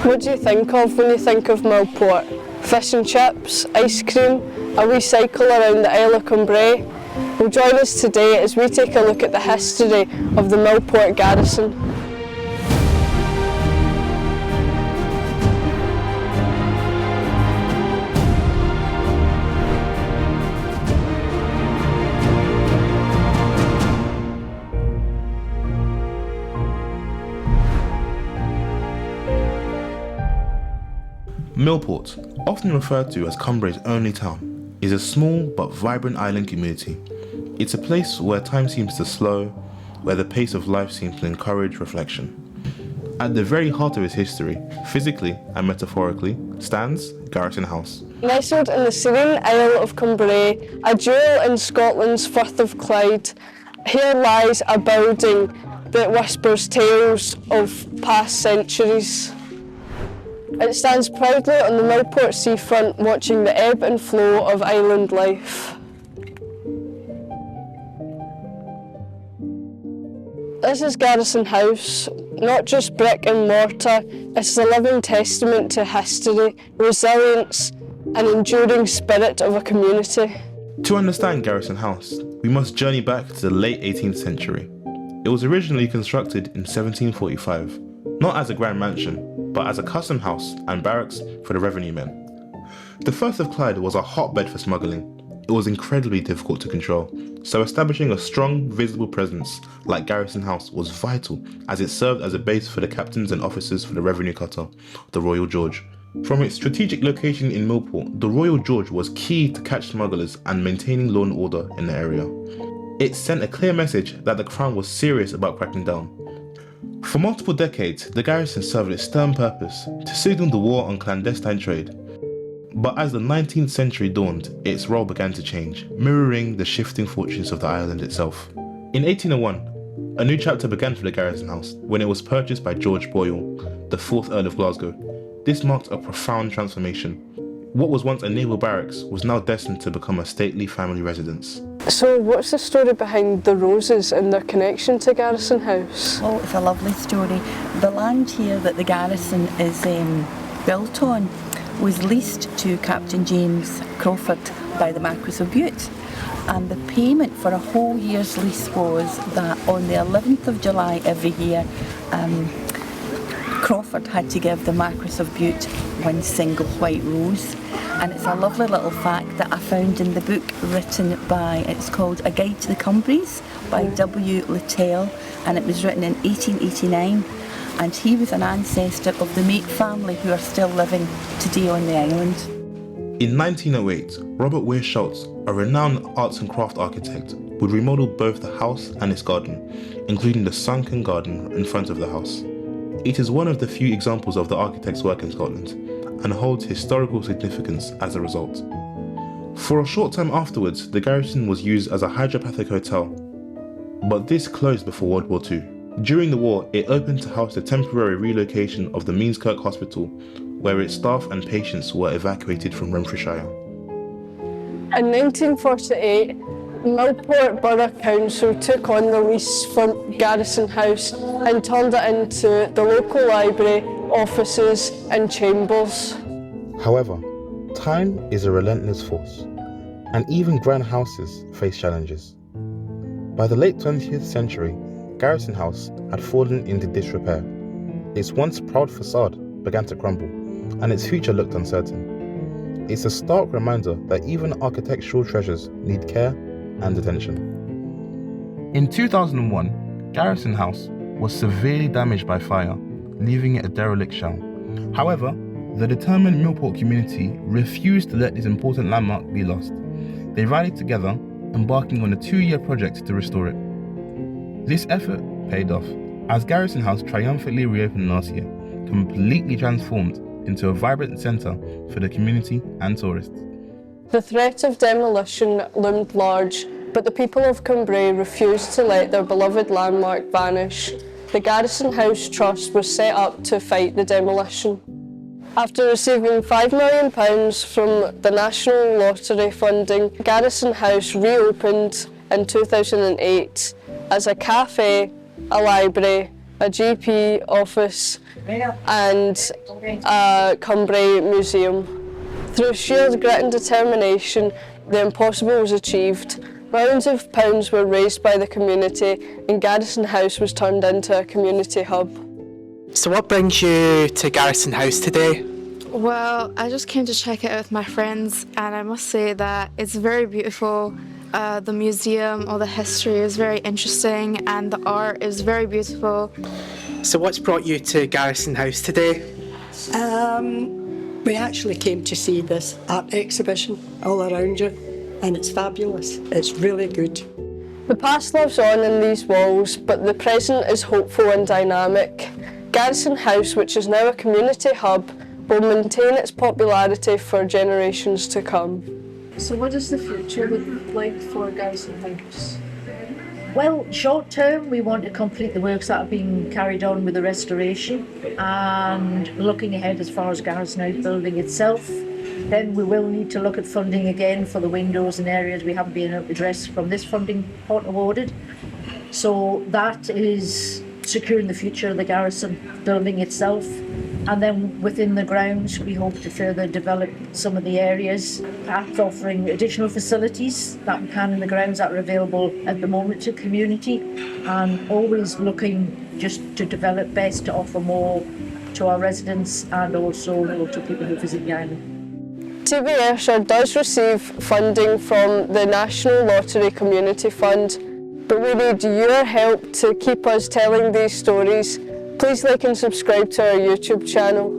What do you think of when you think of Millport? Fish and chips, ice cream, a wee cycle around the Isle of Cumbrae? Well, join us today as we take a look at the history of the Millport Garrison. Millport, often referred to as Cumbrae's only town, is a small but vibrant island community. It's a place where time seems to slow, where the pace of life seems to encourage reflection. At the very heart of its history, physically and metaphorically, stands Garrison House. Nestled in the serene Isle of Cumbrae, a jewel in Scotland's Firth of Clyde, here lies a building that whispers tales of past centuries. It stands proudly on the Millport seafront, watching the ebb and flow of island life. This is Garrison House, not just brick and mortar, it's a living testament to history, resilience and enduring spirit of a community. To understand Garrison House, we must journey back to the late 18th century. It was originally constructed in 1745, not as a grand mansion, but as a custom house and barracks for the revenue men. The Firth of Clyde was a hotbed for smuggling. It was incredibly difficult to control, so establishing a strong, visible presence like Garrison House was vital, as it served as a base for the captains and officers for the revenue cutter, the Royal George. From its strategic location in Millport, the Royal George was key to catch smugglers and maintaining law and order in the area. It sent a clear message that the Crown was serious about cracking down. For multiple decades, the garrison served its stern purpose to signal the war on clandestine trade. But as the 19th century dawned, its role began to change, mirroring the shifting fortunes of the island itself. In 1801, a new chapter began for the Garrison House when it was purchased by George Boyle, the 4th Earl of Glasgow. This marked a profound transformation. What was once a naval barracks was now destined to become a stately family residence. So what's the story behind the Roses and their connection to Garrison House? Oh, it's a lovely story. The land here that the garrison is built on was leased to Captain James Crawford by the Marquis of Bute, and the payment for a whole year's lease was that on the 11th of July every year, Crawford had to give the Marquis of Bute one single white rose. And it's a lovely little fact that I found in the book written by, it's called A Guide to the Cumbraes by W. Littell, and it was written in 1889, and he was an ancestor of the Mate family who are still living today on the island. In 1908, Robert Weir Schultz, a renowned arts and craft architect, would remodel both the house and its garden, including the sunken garden in front of the house. It is one of the few examples of the architect's work in Scotland, and holds historical significance as a result. For a short time afterwards, the garrison was used as a hydropathic hotel, but this closed before World War II. During the war, it opened to house the temporary relocation of the Meanskirk Hospital, where its staff and patients were evacuated from Renfrewshire. In 1948, Millport Borough Council took on the lease for Garrison House and turned it into the local library, offices and chambers. However, time is a relentless force, and even grand houses face challenges. By the late 20th century, Garrison House had fallen into disrepair. Its once proud facade began to crumble, and its future looked uncertain. It's a stark reminder that even architectural treasures need care and attention. In 2001, Garrison House was severely damaged by fire, leaving it a derelict shell. However, the determined Millport community refused to let this important landmark be lost. They rallied together, embarking on a 2-year project to restore it. This effort paid off, as Garrison House triumphantly reopened last year, completely transformed into a vibrant centre for the community and tourists. The threat of demolition loomed large, but the people of Cumbrae refused to let their beloved landmark vanish. The Garrison House Trust was set up to fight the demolition. After receiving £5 million from the National Lottery funding, Garrison House reopened in 2008 as a cafe, a library a GP office and a Cumbria museum. Through sheer grit and determination, the impossible was achieved. Millions of pounds were raised by the community and Garrison House was turned into a community hub. So what brings you to Garrison House today? Well, I just came to check it out with my friends, and I must say that it's very beautiful. The museum, all the history is very interesting, and the art is very beautiful. So what's brought you to Garrison House today? We actually came to see this art exhibition all around you, and it's fabulous. It's really good. The past lives on in these walls, but the present is hopeful and dynamic. Garrison House, which is now a community hub, will maintain its popularity for generations to come. So what does the future look like for Garrison House? Well, short term, we want to complete the works that are being carried on with the restoration, and looking ahead as far as Garrison House building itself, then we will need to look at funding again for the windows and areas we haven't been able to address from this funding pot awarded. So that is securing the future of the Garrison building itself. And then within the grounds, we hope to further develop some of the areas, perhaps offering additional facilities that we can in the grounds that are available at the moment to the community, and always looking just to develop best to offer more to our residents and also to people who visit the island. TV Ayrshire does receive funding from the National Lottery Community Fund, but we need your help to keep us telling these stories. Please like and subscribe to our YouTube channel.